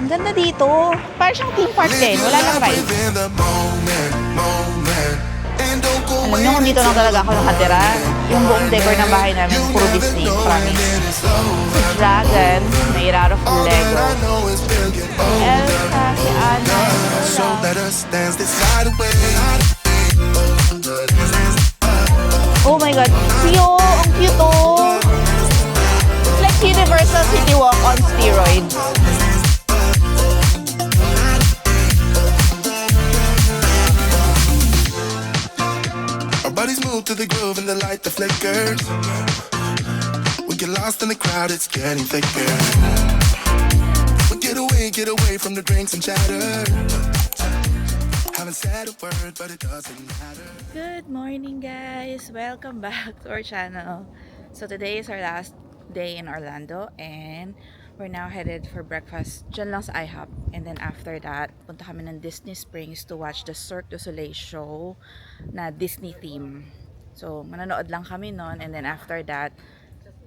Ang ganda dito. Parang siyang theme park din. Wala lang ride. Alam niyo kung dito lang talaga ako nakatira. Yung buong decor ng bahay namin, puro Disney. Promise. Si Dragon, made out of Lego. Elsa, si Anna, oh my God. Sio, ang cute oh. It's like Universal City Walk on steroids. Bodies move to the groove and the light that flickers. We get lost in the crowd, it's getting thicker. We get away from the drinks and chatter. Haven't said a word, but it doesn't matter. Good morning guys! Welcome back to our channel. So today is our last day in Orlando and we're now headed for breakfast dyan lang sa IHOP. And then after that, punta kami ng Disney Springs to watch the Cirque du Soleil show na Disney theme. So manonood lang kami nun and then after that,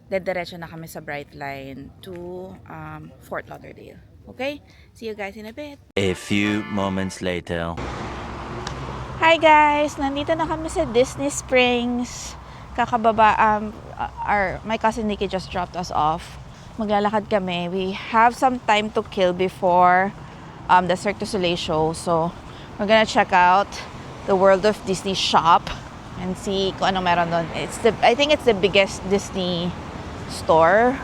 dediretso na kami sa Brightline to Fort Lauderdale. Okay? See you guys in a bit. A few moments later. Hi guys! Nandito na kami sa Disney Springs. Kakababa, my cousin Nikki just dropped us off. Maglalakad kami. We have some time to kill before the Cirque du Soleil show. So, we're gonna check out the World of Disney shop and see kung ano meron doon. I think it's the biggest Disney store.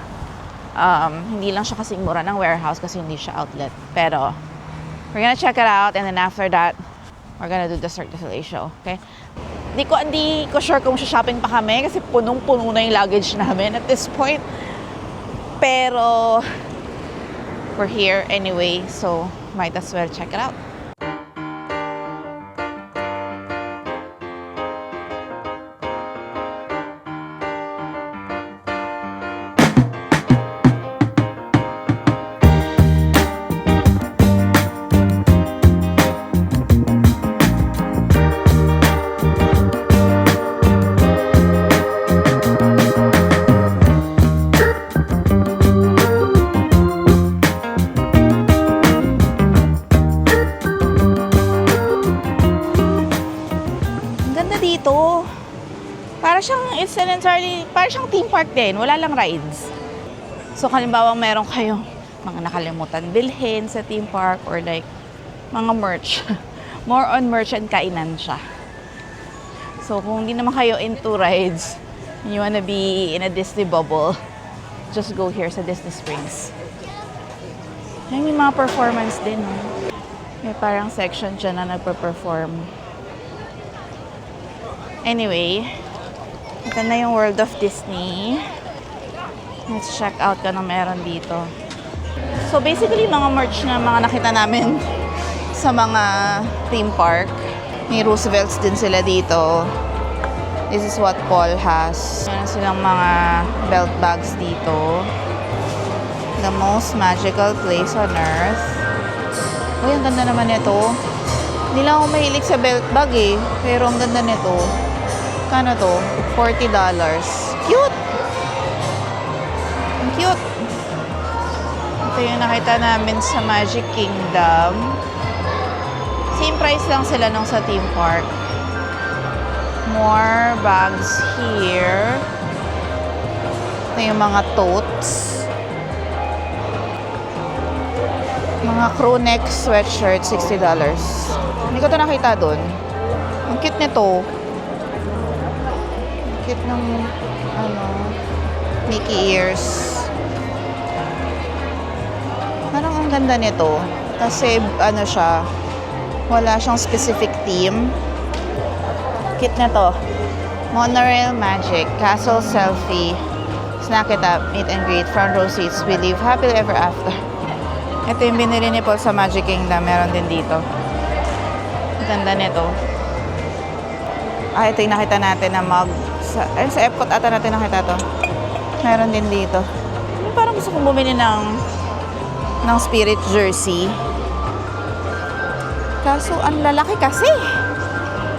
Hindi lang siya kasing mura ng warehouse kasi hindi siya outlet. Pero, we're gonna check it out and then after that, we're gonna do the Cirque du Soleil show. Okay? Hindi ko sure kung shopping pa kami kasi punong-puno na yung luggage namin at this point. Pero, we're here anyway, so might as well check it out. Dito. Para siyang, para siyang theme park din. Wala lang rides. So, halimbawa meron kayong mga nakalimutan bilhin sa theme park or like mga merch. More on merch and kainan siya. So, kung hindi naman kayo into rides, you wanna be in a Disney bubble, just go here sa Disney Springs. May mga performance din. May parang section dyan na nagpa-perform. Anyway, ito na yung World of Disney. Let's check out kung ano meron dito. So basically, mga merch na mga nakita namin sa mga theme park. May Roosevelts din sila dito. This is what Paul has. Meron silang mga belt bags dito. The most magical place on earth. Uy, ang ganda naman nito. Hindi lang ako mahilig sa belt bag eh. Pero ang ganda nito. Kano to? $40. Cute! Ang cute! Ito yung nakita namin sa Magic Kingdom. Same price lang sila nung sa theme park. More bags here. Ito yung mga totes. Mga crew neck sweatshirt, $60. Hindi ko ito nakita doon. Ang cute nito. Cute ng Mickey ears. Parang ang ganda nito kasi siya, wala siyang specific theme. Cute na to. Monorail Magic, Castle Selfie, Snack It Up, Meet and Greet, Front Row Seats, We Live Happily Ever After. Ito yung binili ni Paul sa Magic Kingdom, meron din dito. Ang ganda nito. Ito yung nakita natin na mug. Sa Epcot ata natin nakita to. Meron din dito. Parang gusto kong bumili ng Spirit jersey. Kaso, ang lalaki kasi.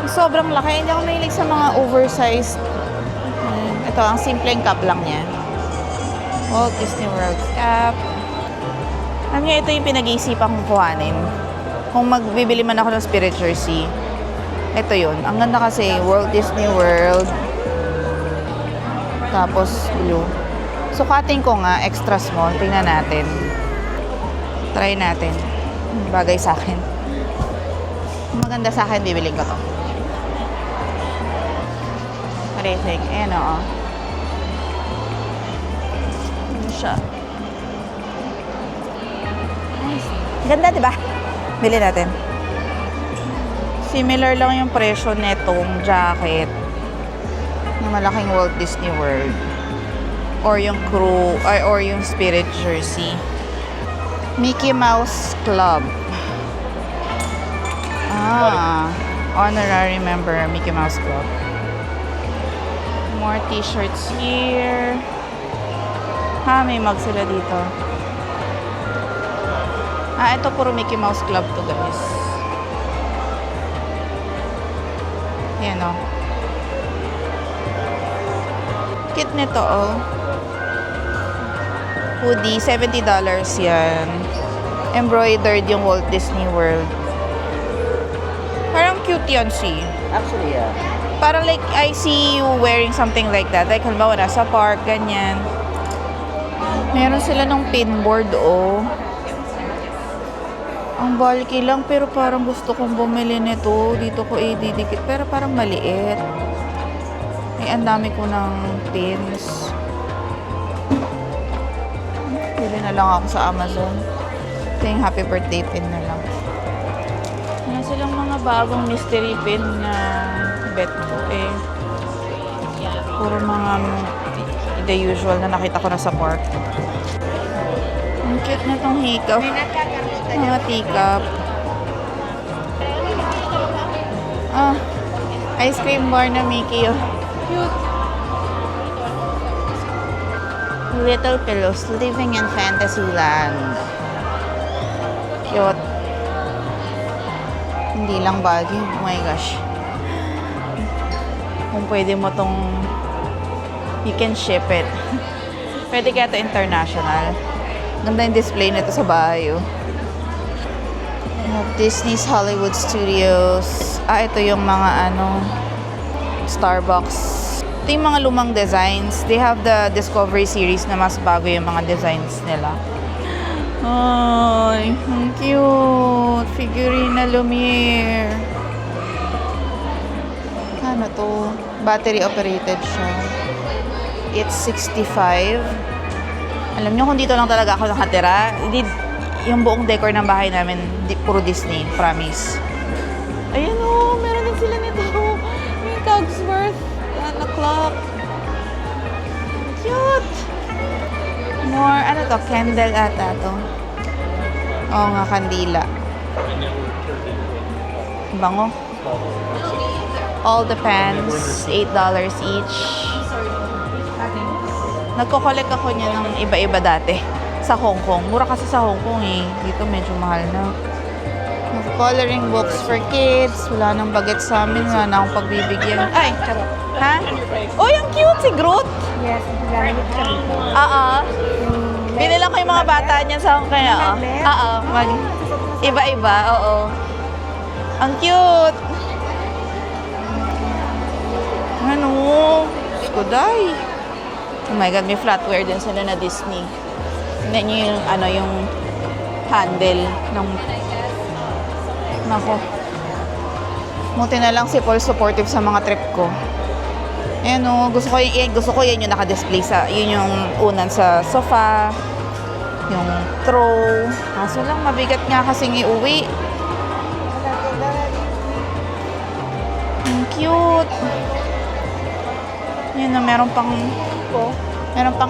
Sobrang laki. Hindi ako mahilig sa mga oversized. Ito, ang simpleng cup lang niya. Walt Disney World Cap. Alam niyo, ito yung pinag-iisipan kong kuhanin. Kung magbibili man ako ng Spirit Jersey, ito yun. Ang ganda kasi, Walt Disney World. Tapos, blue. Sukatin ko nga, extra small. Tingnan natin. Try natin. Bagay sa akin. Maganda sa akin, bibiling ko to. What do you think? Ayan o. Ano siya? Nice. Ganda, diba? Bili natin. Similar lang yung presyo netong jacket ng malaking Walt Disney World. Or yung crew, or yung Spirit Jersey. Mickey Mouse Club. Honorary member, Mickey Mouse Club. More t-shirts here. May mug sila dito. Ito puro Mickey Mouse Club to, guys. Yan o. Kit nito, oh. Hoodie, $70 yan. Embroidered yung Walt Disney World. Parang cute yan, see. Actually, yeah. Parang like, I see you wearing something like that. Like, halimbawa, nasa park, ganyan. Meron sila ng pinboard, oh. Ang bulky lang, pero parang gusto kong bumili nito. Dito ko ididikit, pero parang maliit. Ang dami ko ng pins. Bili na lang ako sa Amazon. Ito yung happy birthday pin na lang. Ano silang mga bagong mystery pin na bet ko eh. Puro mga the usual na nakita ko na sa park. Ang cute na tong hikaw. Mga teacup. Ice cream bar na Mickey. Oh. Cute. Little Pillows, living in Fantasyland. Cute. Hindi lang bagay. Oh my gosh. Kung pwede mo tong you can ship it. Pwede kaya ito international. Ganda yung display nito sa bahay. Oh. Disney's Hollywood Studios. Ito yung mga Starbucks. Ito yung mga lumang designs. They have the Discovery series na mas bago yung mga designs nila. Ay, ang cute. Figurine na Lumiere. Ano to? Battery operated siya. It's $65. Alam nyo kung dito lang talaga ako nakatira, yung buong decor ng bahay namin, puro Disney, promise. Ayan o, meron din sila nito. May Cogsworth na clock. Cute! More, to? Candle ata to. Oo nga, kandila. Bango. All the pans, $8 each. Nagko-collect ako niya ng iba-iba dati sa Hong Kong. Mura kasi sa Hong Kong eh. Dito medyo mahal na. Coloring books for kids. Wala nang baget sa amin. Wala na akong pagbibigyan. Ay, charot. Ha? Oh, yung cute si Groot. Yes, gagamit siya dito. Binilang ko yung mga bata niya sa Hong Kong. Iba-iba, oo. Ang cute. Ano? Skuday. Oh my God, may flatware din sila na Disney. Tignan nyo yung, yung handle ng... Nako. Muti na lang si Paul supportive sa mga trip ko. Ayan o, gusto ko yan yung naka-display sa... Yun yung unan sa sofa. Yung throw. Kaso lang, mabigat nga kasing iuwi. Ang cute. Yun na, meron pang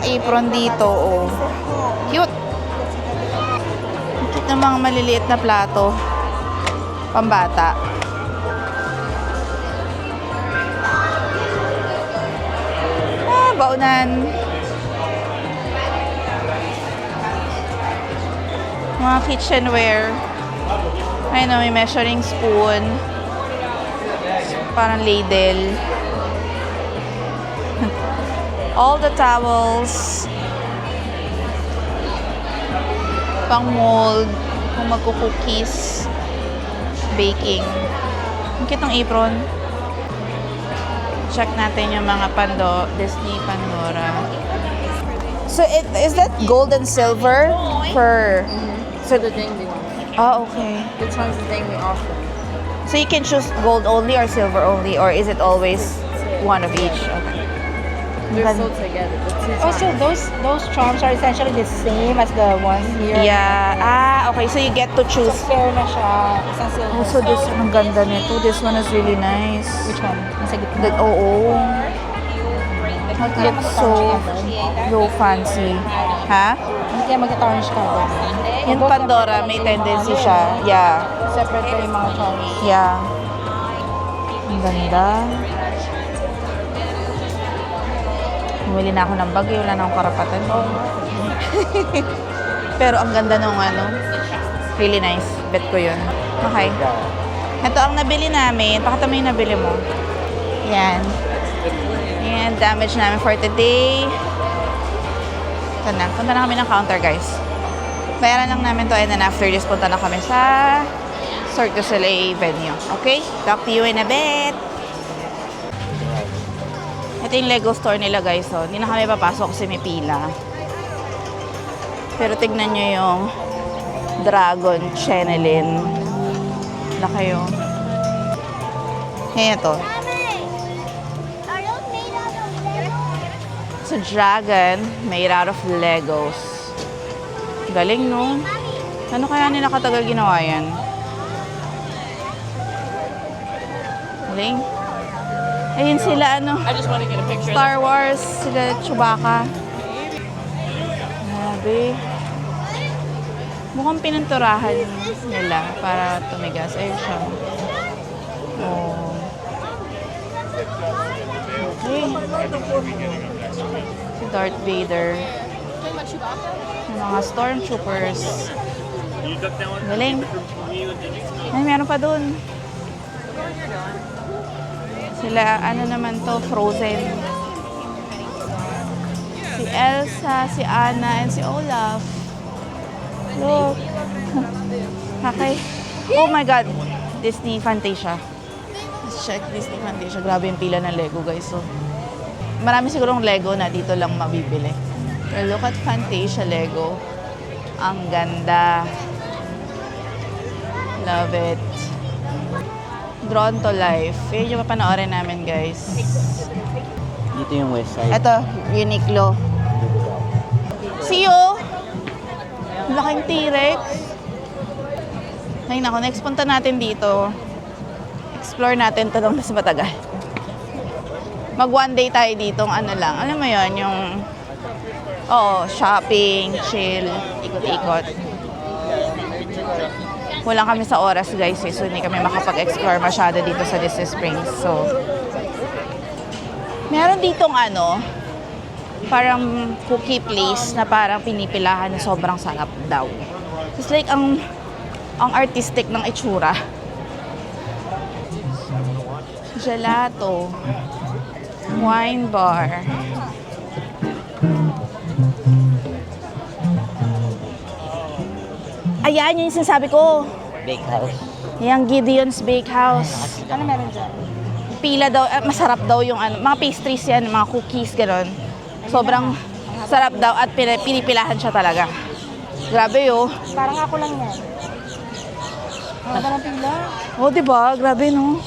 apron dito, oh. Cute. Cute ng mga maliliit na plato. Pambata. Baunan. Mga kitchenware. Ayun, may measuring spoon. Parang ladle. All the towels. pang mold, kung magko-cookies, baking. Ang cute ng apron. Check natin yung mga Disney Pandora. So, is that gold and silver for... So the thing we want. Oh, okay. Which one's the thing we offer? So you can choose gold only or silver only, or is it always one of each? Okay. They're Gan- sold together. The two Also, those charms are essentially the same as the ones here. Yeah. Ah, okay. So you get to So, choose. fair na siya. Isang silver. Also, this ang ganda nito. This one is really nice. Which one? Nasa gitna. That, oo. It looks so fancy. Ha? Hindi kaya mag-tarnish ka ba? Yung Pandora, may tendency siya. Yeah. Separate pa yung mga charms. Yeah. Ang ganda. Bumili na ako ng bagay. Wala na akong karapatan. Pero ang ganda nung ano. Really nice. Bet ko yun. Okay. Ito ang nabili namin. Pakita mo yung nabili mo. Yan. Yan. Damage namin for today. Ito na. Punta na kami ng counter, guys. Bayaran lang namin to and then after this, punta na kami sa Cirque du Soleil venue. Okay? Talk to you in a bit. Ito yung Lego store nila, guys. So, hindi na kami papasok kasi may pila. Pero tignan nyo yung Dragon Chenelin. Wala kayo. Kaya ito. It's a dragon made out of Legos. Galing, no? Ano kaya nila katagal ginawa yan? Galing. Ayun sila, ano? Star Wars, sila Chewbacca. Grabe. Mukhang pinanturahan nila para tumigas. Ayun siya. Oh. Okay. Si Darth Vader. Yung mga stormtroopers. Galing. Ay, meron pa dun. Sila, ano naman to, Frozen. Si Elsa, si Anna, and si Olaf. Look. Okay. Oh my God. Disney Fantasia. Let's check Disney Fantasia. Grabe yung pila ng Lego, guys. So, marami sigurong Lego na dito lang mabibili. Pero look at Fantasia Lego. Ang ganda. Love it. Drawn to Life. Yun yung papanoorin namin, guys. Dito yung west side. Ito, Uniqlo. See you! Laking T-Rex. Ay nako, next punta natin dito. Explore natin ito lang mas matagal. Mag one day tayo dito, ano lang. Alam mo yon yung... Oo, shopping, chill, ikot-ikot. Kulang kami sa oras, guys, so hindi kami makapag-explore masyado dito sa Disney Springs. So, meron ditong ano, parang cookie place na parang pinipilahan na sobrang sarap daw. It's like ang artistic ng itsura. Gelato. Wine bar. Ayan, yun yung sinasabi ko. Bakehouse. Yung Gideon's Bakehouse. Ano meron dyan? Pila daw, masarap daw yung ano, mga pastries yan, mga cookies, gano'n. Sobrang sarap daw at pinipilahan siya talaga. Grabe yo. Parang ako lang yan. Ang ganda ng pila. Oh, diba? Grabe, no?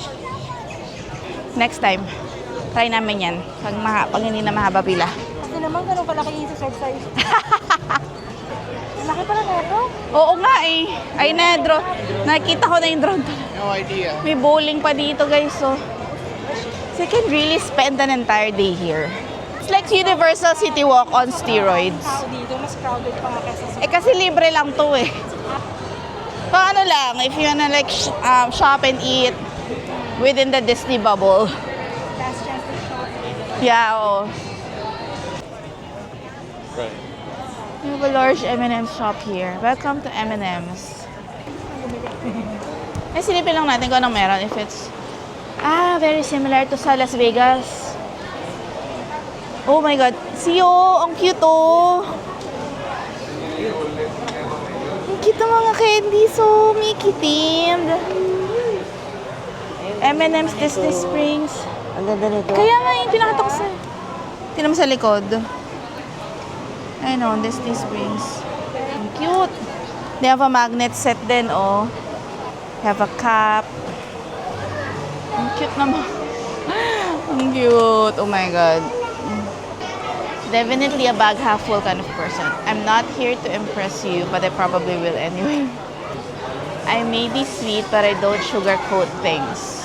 Next time, try namin yan. Pag hindi na mahaba pila. Kasi naman ganun kalaki yung sa size. Ang laki pala na ito. Oo nga eh. Ay na, drone. Nakita ko na yung drone. No idea. May bowling pa dito, guys. So you can really spend an entire day here. It's like Universal City Walk on steroids. Tao dito, mas crowded pa nga kaysa sa... Eh kasi libre lang to eh. Paano lang, if you wanna like shop and eat within the Disney bubble. Last chance to shop. Yeah, oh. Right. We have a large M&M shop here. Welcome to M&M's. Eh, silipin lang natin kung anong meron. If it's, very similar to sa Las Vegas. Oh my God. See you! Ang cute oh! cute ng mga candy. So, Mickey themed. M&M's Disney Springs. Ang ganda nito. Kaya nga yung pinakita ko sa... Tingnan mo sa likod. Ayun o, Disney Springs. Ang cute. They have a magnet set din, oh. They have a cap. Ang cute naman. Ang cute. Oh my God. Definitely a bag half full kind of person. I'm not here to impress you, but I probably will anyway. I may be sweet, but I don't sugarcoat things.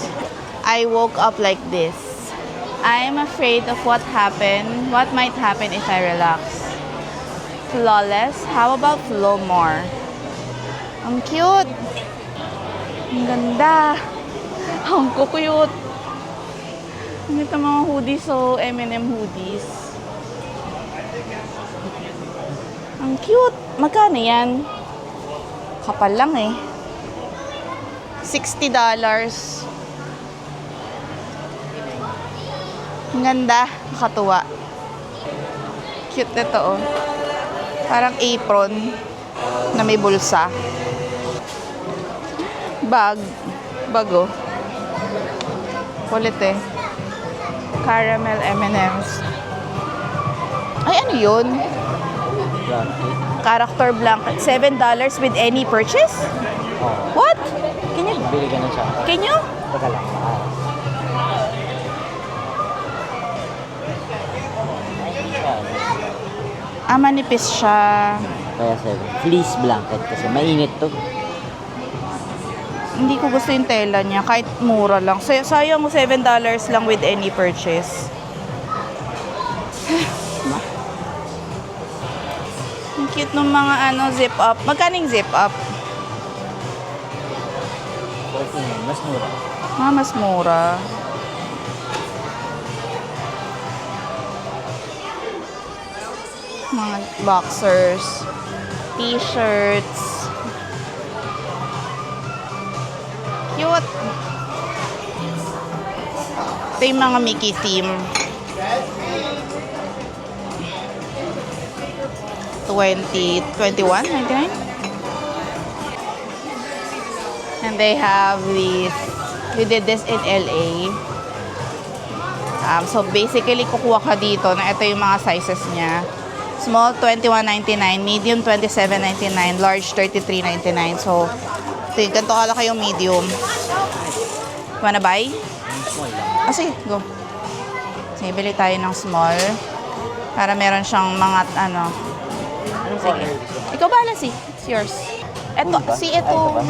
I woke up like this. I'm afraid of what might happen if I relax. Flawless? How about flow more? Ang cute! Ang ganda! Ang cute! Ito mga hoodies, so M&M hoodies. Ang cute! Magkano yan? Kapal lang eh. $60. Ang ganda. Nakatuwa. Cute nito oh. Parang apron na may bulsa. Bag. Bago. Kulit eh. Caramel M&M's. Ay, ano yun? Blanket. Character blanket. $7 with any purchase? Oh. What? Can you? Bili ka na siya. Can you? Teka lang. Manipis siya. Kaya 7. Fleece blanket kasi mainit to. Hindi ko gusto yung tela niya. Kahit mura lang. Sayang $7 lang with any purchase. Ang cute ng mga zip up. Magkano yung zip up? 14. Mas mura. Mas mura. Mga boxers, t-shirts. Cute. Ito yung mga Mickey theme. 21.99. And they have these. We did this in LA. So basically, kukuha ka dito na ito yung mga sizes niya. Small, $21.99. Medium, $27.99. Large, $33.99. So, ganito kalaki yung medium. Wanna buy? Small lang. Sige, go. Sige, bili tayo ng small. Para meron siyang mga, Sige. Ikaw bahala, si. It's yours. Ito, Full ba? si ito. Ito ba?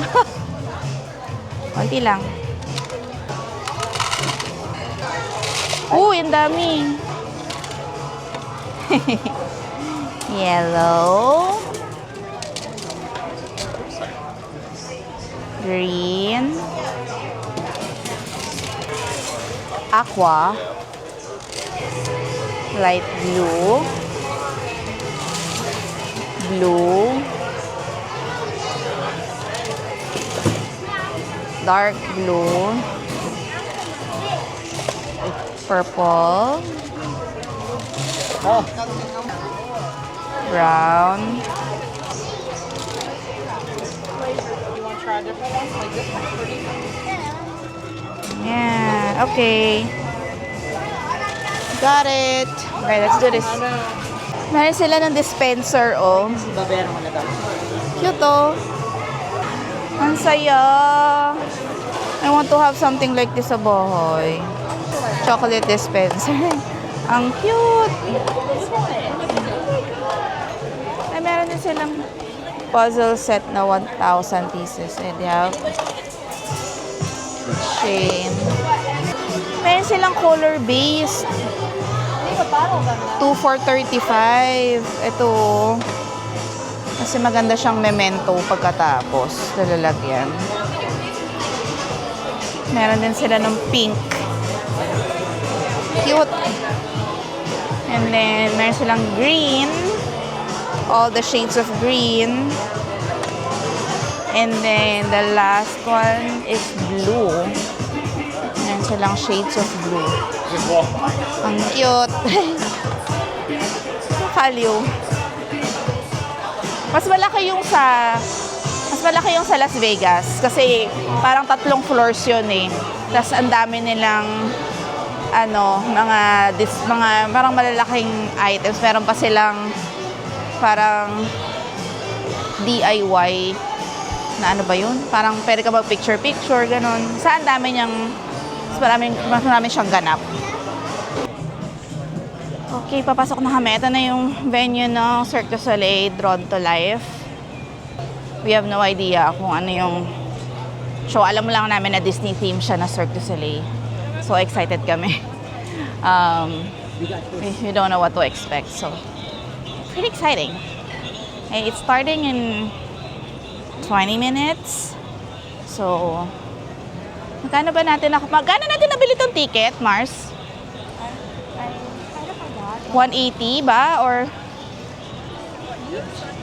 Konti lang. Ang dami. Yellow. Green. Aqua. Light blue. Blue. Dark blue. Purple. Oh. Brown. Yeah, okay. Got it. Okay, let's do this. Meron sila ng dispenser, oh. Babayaran mo na daw. Cute, oh. Ang saya. I want to have something like this sa bahay. Chocolate dispenser. Ang cute. Ay, meron din silang puzzle set na 1,000 pieces. And they have chain. Meron silang color-based. 2 for 35. Ito. Kasi maganda siyang memento pagkatapos. Lalagyan. Meron din sila ng pink. Cute. And then, meron silang green. All the shades of green. And then, the last one is blue. Meron silang shades of blue. Ang cute. Value. Mas malaki yung sa Mas malaki yung sa Las Vegas kasi parang 3 floors yun eh. Tapos ang dami nilang mga parang malalaking items. Meron pa silang parang DIY na ano ba yun? Parang pwede ka mag-picture-picture, ganun. Saan dami niyang, mas marami siyang ganap. Okay, papasok na kami. Ito na yung venue ng Cirque du Soleil, Drawn to Life. We have no idea kung ano yung show. Alam mo lang namin na Disney theme siya na Cirque du Soleil. So excited kami. We don't know what to expect. So, pretty exciting. Hey, it's starting in 20 minutes. So, magkano natin nabili tong ticket, Mars? 180 ba? Or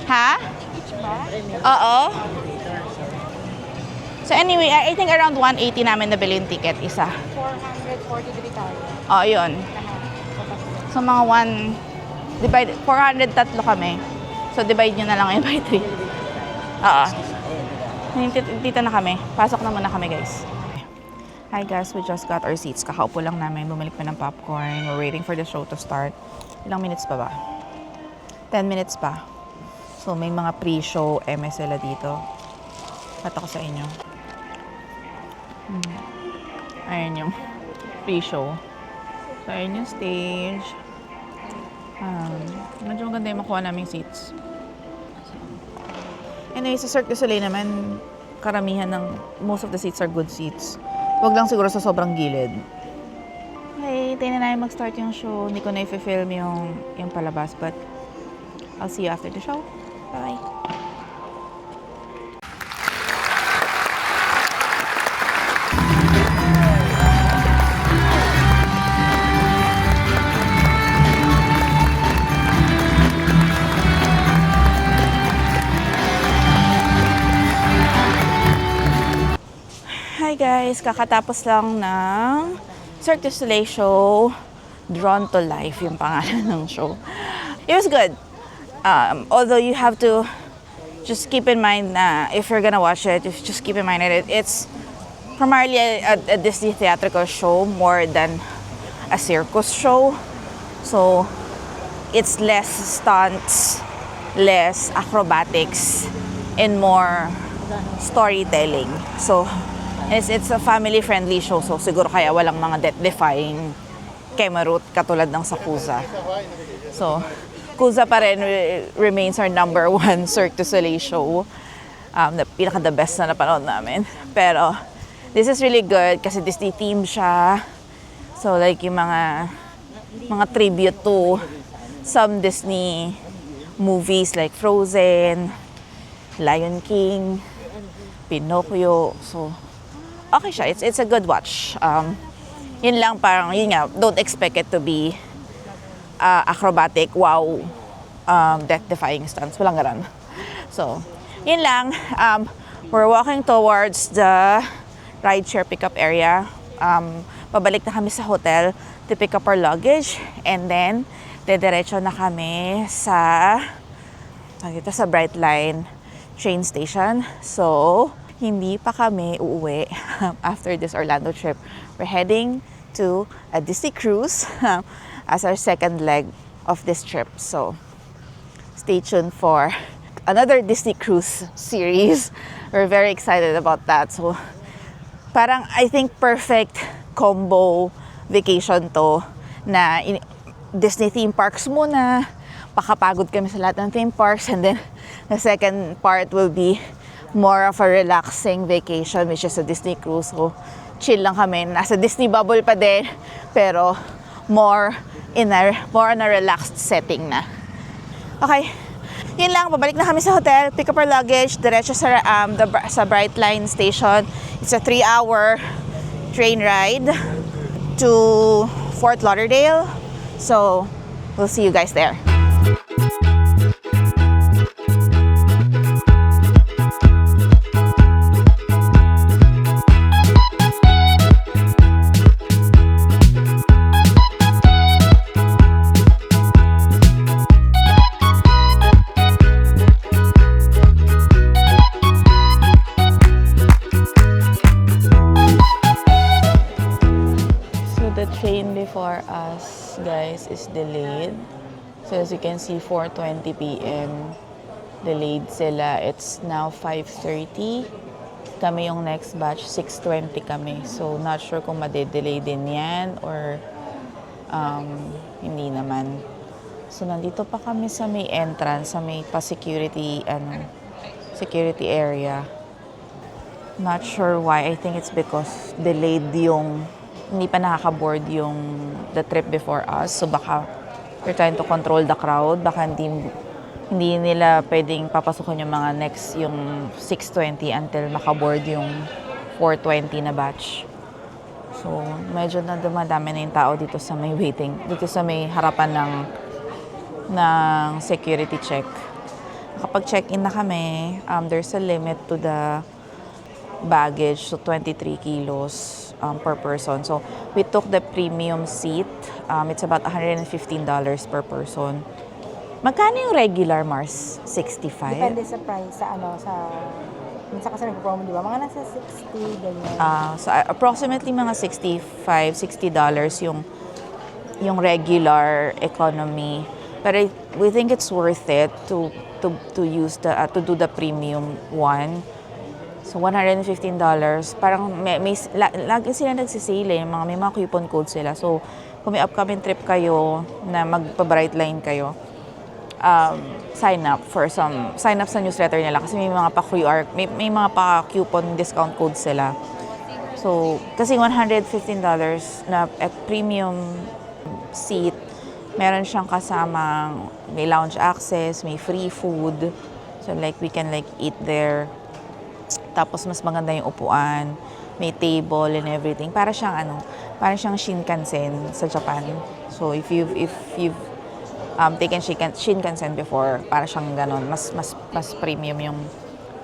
ha? Oo. So anyway, I think around 180 namin nabili yung ticket isa. 443 tayo. Oo, yun. So mga 400 tatlo kami. So divide nyo na lang yun by 3. Oo. Dito na kami. Pasok na muna kami, guys. Hi guys, we just got our seats. Kakaupo lang namin. Bumalik pa ng popcorn. We're waiting for the show to start. Ilang minutes pa ba? 10 minutes pa. So may mga pre-show sila dito. Pata ko sa inyo. Ayan yung pre-show. So ayan yung stage. Medyo maganda yung makuha naming seats. Anyway, sa Cirque du Soleil naman, karamihan ng most of the seats are good seats. Huwag lang siguro sa sobrang gilid. Okay, tayo na namin mag-start yung show. Hindi ko na i-film yung palabas, but I'll see you after the show. Bye! Hi guys! Kakatapos lang ng Cirque du Soleil show, Drawn to Life yung pangalan ng show. It was good. Although you have to just keep in mind na if you're gonna watch it, just keep in mind that it's primarily a Disney theatrical show more than a circus show. So, it's less stunts, less acrobatics, and more storytelling. So, it's a family-friendly show, so siguro kaya walang mga death-defying Kemerut katulad ng sa Kuza. So, Kuza pa rin remains our number 1 Cirque du Soleil show. The best na napanood namin. Pero, this is really good kasi Disney theme siya. So, like yung mga tribute to some Disney movies like Frozen, Lion King, Pinocchio. So, okay siya. It's a good watch. Yun lang parang, yun nga, don't expect it to be acrobatic, wow, death-defying stunts. Walang garan. So, yun lang. We're walking towards the rideshare pickup area. Pabalik na kami sa hotel to pick up our luggage. And then, dediretso na kami sa Brightline train station. So, hindi pa kami uuwi after this Orlando trip. We're heading to a Disney cruise as our second leg of this trip. So, stay tuned for another Disney cruise series. We're very excited about that. So, parang I think perfect combo vacation to na Disney theme parks muna. Pakapagod kami sa lahat ng theme parks, and then the second part will be more of a relaxing vacation, which is a Disney cruise. So, chill lang kami. Nasa Disney bubble pa din, pero more on a relaxed setting na. Okay. Yun lang, pabalik na kami sa hotel, pick up our luggage, diretso sa Brightline station. It's a 3-hour train ride to Fort Lauderdale. So, we'll see you guys there. us, guys, is delayed. So as you can see, 4:20 p.m. delayed sila. It's now 5:30. Kami yung next batch, 6:20 kami. So not sure kung made-delay din yan or hindi naman. So nandito pa kami sa may entrance, sa may pa-security security area. Not sure why. I think it's because delayed hindi pa nakaka-board the trip before us. So baka they're trying to control the crowd. Baka hindi nila pwedeng papasukin yung mga yung 6:20 until makaboard yung 4:20 na batch. So medyo na dumadami na yung tao dito sa may dito sa may harapan ng security check. Kapag check-in na kami, there's a limit to the baggage, so 23 kilos per person. So we took the premium seat. It's about $115 per person. Magkano yung regular, Mars? 65? Depende sa price, minsan kasi nag-promo, di ba? Mga nasa 60, ganyan. So approximately mga $60 yung regular economy. But we think it's worth it to use to do the premium one. So $115. Parang lagi sila nagsisale, may mga coupon code sila. So kung may upcoming trip kayo na magpa-bright line kayo, sign up sa newsletter nila kasi may mga may mga pa-coupon discount code sila. So kasi $115 na premium seat, meron siyang kasamang may lounge access, may free food. So like we can eat there. Tapos mas maganda yung upuan, may table and everything. Para siyang Shinkansen sa Japan. So if you've taken Shinkansen before, para siyang ganon, mas premium yung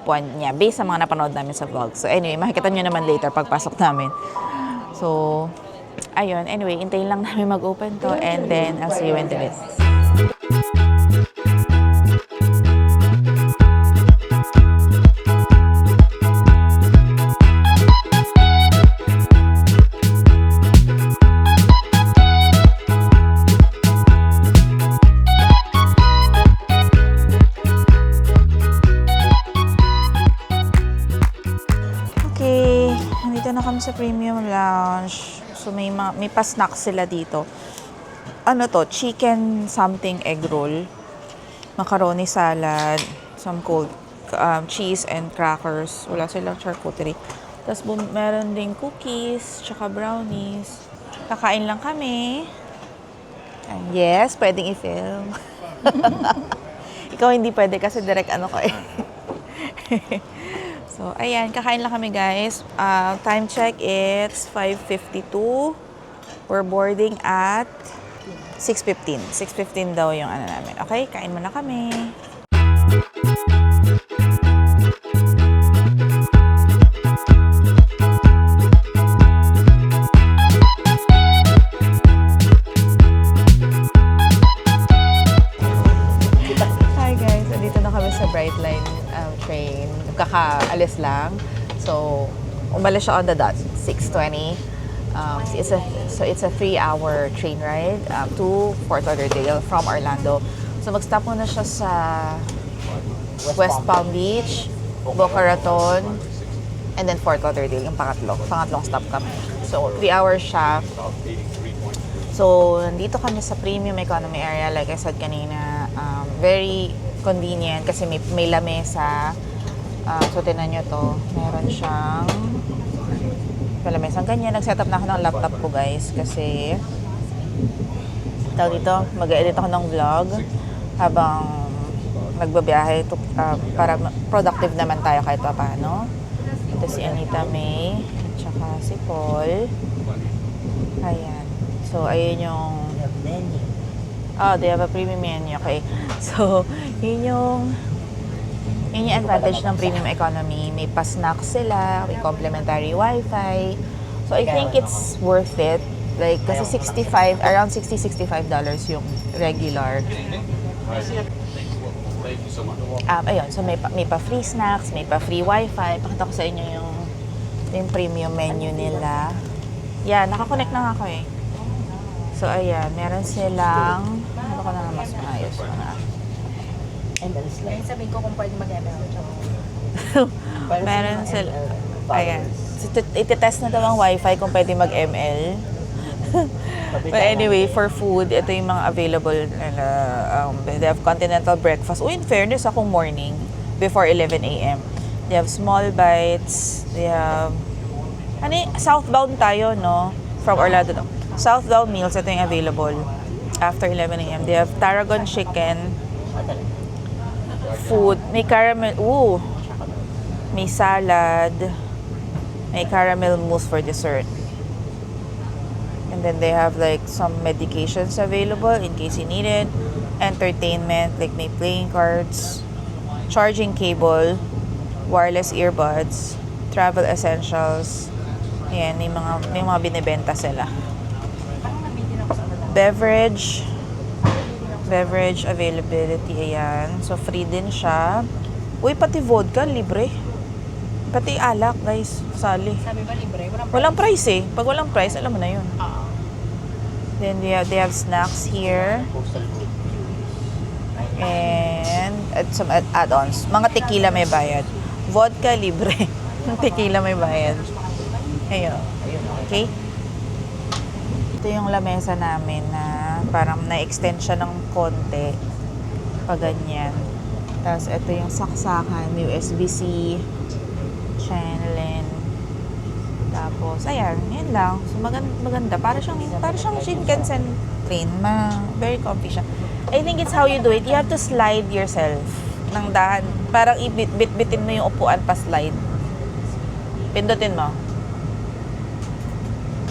upuan niya based sa mga napanood namin sa vlog. So anyway, makikita niyo naman later pagpasok namin. So ayun, anyway, hintayin lang namin mag-open to and then I'll see you in the bit. Okay, nandito na kami sa premium lounge. So may pa-snacks sila dito. Ano to? Chicken something egg roll, macaroni salad, some cold cheese and crackers. Wala silang charcuterie. Tapos meron ding cookies, tsaka brownies. Kakain lang kami. And yes, pwedeng i-film. Ikaw hindi pwede kasi direct ko eh. So, ayan, kakain lang kami guys. Time check, it's 5:52. We're boarding at 6:15. 6:15 daw yung namin. Okay, kain muna kami. Hi guys, andito na kami sa Brightline train. Kakaalis lang. So, umalis siya on the dot, 6:20. It's a 3-hour train ride to Fort Lauderdale from Orlando. So, mag-stop muna siya sa West Palm Beach, Boca Raton, and then Fort Lauderdale, yung pangatlong stop kami. So, 3 hours siya. So, nandito kami sa premium economy area. Like I said kanina, very convenient kasi may lamesa. So, tinan nyo to. Meron siyang lamesang ganyan. Nag-set up na ako ng laptop ko, guys. Kasi, dito, mag-edit ako ng vlog habang nagbabiyahe para productive naman tayo kahit pa paano. Ito si Anita May, tsaka si Paul. Ayan. So, ayun yung... they have a premium menu. Okay. So, yun yung advantage ng premium economy. May pa-snacks sila, may complimentary wifi. So, I think it's worth it. Like, kasi around $60-65 yung regular. Ayun, so may pa-free snacks, may pa-free wifi. Pakita ko sa inyo yung premium menu nila. Yeah, nakakonect na ako eh. So, So, ayan. Meron silang... Ano ko na mas maayos mga... ML slide. Ayun sabihin ko kung pwede mag-ML. Meron sila... Ayan. So, iti-test na daw ang wifi kung pwede mag-ML. But anyway, for food, ito yung mga available. They have continental breakfast. In fairness, akong morning before 11 a.m. They have small bites. They have... southbound tayo, no? From Orlando. Southbound meals, ito yung available after 11 a.m. They have Tarragon chicken, food, may caramel, may salad, may caramel mousse for dessert. And then they have like some medications available in case you need it. Entertainment, like may playing cards, charging cable, wireless earbuds, travel essentials. Ayan, may mga binibenta sila. Beverage availability, ayan. So, free din siya. Pati vodka, libre. Pati alak, guys, sali. Sabi ba libre? Walang price eh. Pag walang price, alam mo na yun. Then, they have snacks here. Postal food. And some add-ons. Mga tequila may bayad. Vodka, libre. Tequila may bayad. Ayun. Okay? Ito yung lamesa namin na parang na-extend siya ng konti. Pag ganyan. Tapos ito yung saksakan, USB-C, channelin. Tapos, ayan, yun lang. So, maganda. Para siyang Shinkansen train. Very comfy siya. I think it's how you do it. You have to slide yourself ng dahan. Parang ibit-bitin mo yung upuan pa slide. Pindutin mo.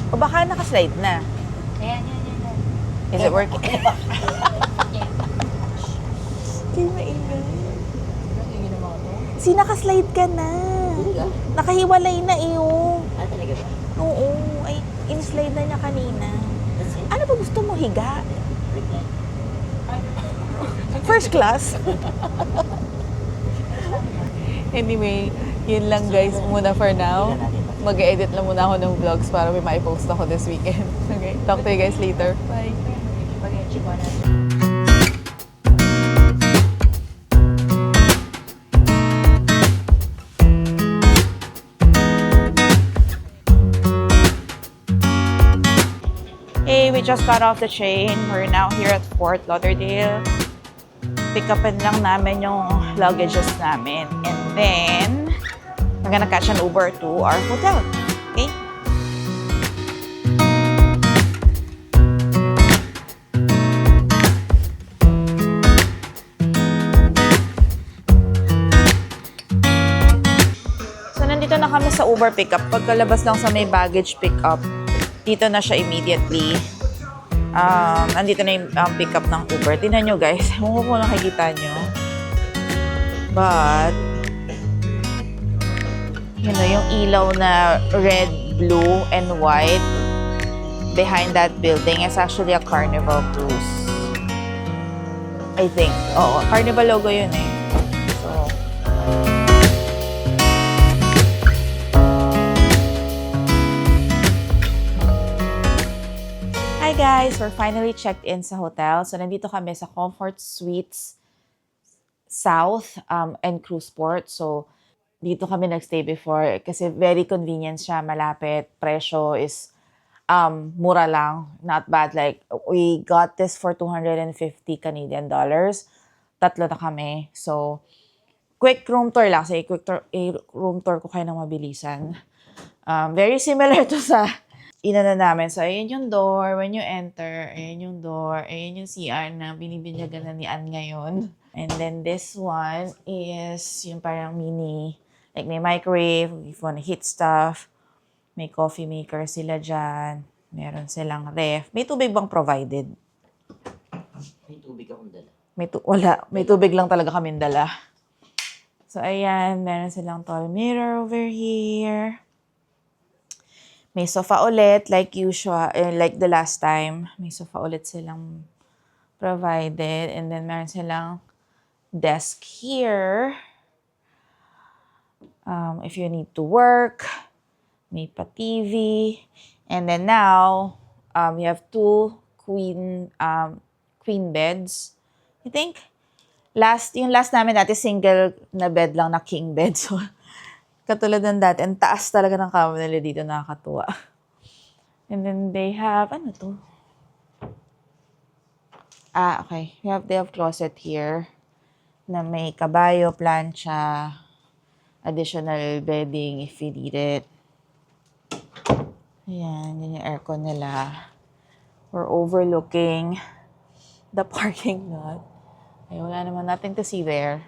O baka nakaslide na. Ayan. Is it working? Kaya maingay. Nakaslide ka na. Nakahiwalay na iyo. Talaga ba? Oo. Ay, in-slide na niya kanina. Ano ba gusto mo higa? First class? Anyway, yun lang guys muna for now. Mag-edit lang muna ako ng vlogs para may maipost ako this weekend. Okay, talk to you guys later. Bye! Hey, we just got off the train. We're now here at Fort Lauderdale. Pick upin lang namin yung luggages namin. And then, we're gonna catch an Uber to our hotel. Okay? So, nandito na kami sa Uber pickup. Pagkalabas lang sa may baggage pickup, dito na siya immediately. Nandito na yung pickup ng Uber. Tingnan nyo guys. Ewan ko kung nakikita nyo. But, you know, yung ilaw na red, blue, and white behind that building is actually a Carnival cruise. I think. Oo, Carnival logo yun eh. So, hi guys! We're finally checked in sa hotel. So, nandito kami sa Comfort Suites South and Cruiseport. So, dito kami nagstay before kasi very convenient siya, malapit. Presyo is mura lang, not bad. Like, we got this for 250 Canadian dollars. Tatlo na kami. So, quick room tour lang. Say, room tour ko kayo ng mabilisan. Very similar to sa inana namin. So, ayan yung door. When you enter, ayan yung door. Ayan yung CR na binibinyagan na ni Ann ngayon. And then this one is yung parang mini, like may microwave, if you want to heat stuff. May coffee maker sila dyan. Meron silang ref. May tubig bang provided? May tubig akong dala. Wala. May tubig lang talaga kami dala. So, ayan. Meron silang tall mirror over here. May sofa ulit, like usual, like the last time. May sofa ulit silang provided. And then, meron silang desk here. If you need to work, may pa TV. And then now, we have two queen beds. I think yung last namin dati single na bed lang na king bed. So katulad ng dati, ang taas talaga ng kama nila dito, nakakatuwa. And then they have, ano to? Okay. They have closet here na may kabayo, plancha, additional bedding if you need it. Ayan, yun yung aircon nila. We're overlooking the parking lot. Ay, wala naman nothing to see there.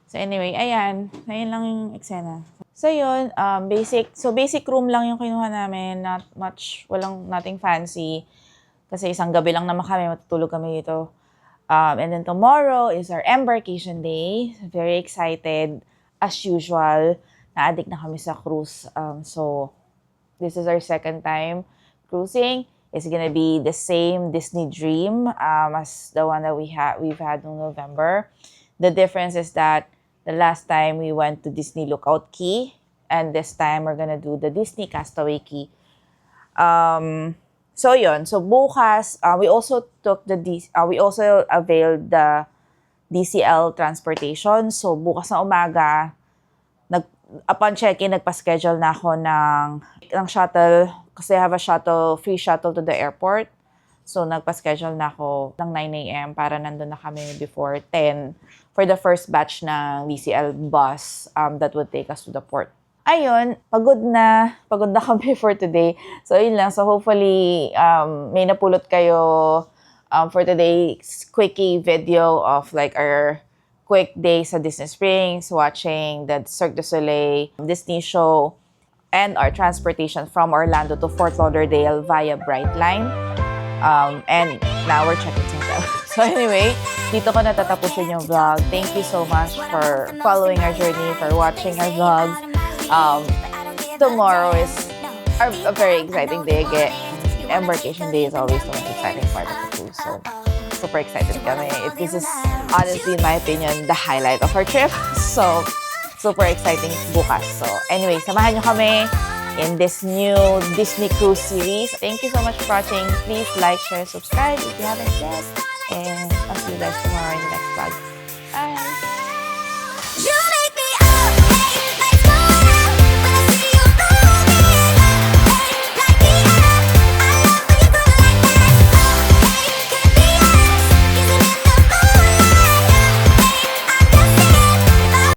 So anyway, ayan lang yung eksena. So yun, basic room lang yung kinuha namin, not much, nothing fancy. Kasi isang gabi lang naman kami, matutulog kami dito. And then tomorrow is our embarkation day. Very excited. As usual, na-addict na kami sa cruise. So this is our second time cruising. It's gonna be the same Disney dream as the one that we've had in November. The difference is that the last time we went to Disney Lookout Key, and this time we're gonna do the Disney Castaway Key. So yun. So bukas, we also availed the DCL transportation. So bukas na umaga, upon check-in, nagpa-schedule na ako ng shuttle kasi I have a free shuttle to the airport. So nagpa-schedule na ako ng 9 a.m. para nandun na kami before 10 for the first batch ng DCL bus that would take us to the port. Ayun, pagod na kami for today. So, yun lang. So, hopefully, may napulot kayo for today's quickie video of like our quick day sa Disney Springs, watching the Cirque du Soleil Disney show, and our transportation from Orlando to Fort Lauderdale via Brightline. And now we're checking things out. So anyway, dito ko natatapusin yung vlog. Thank you so much for following our journey, for watching our vlogs. Tomorrow is a very exciting day again. Embarkation day is always the most exciting part of the cruise. So, super excited kami. This is honestly, in my opinion, the highlight of our trip. So, super exciting bukas. So, anyway, samahan nyo kami in this new Disney Cruise series. Thank you so much for watching. Please like, share, subscribe if you haven't yet. And I'll see you guys tomorrow in the next vlog.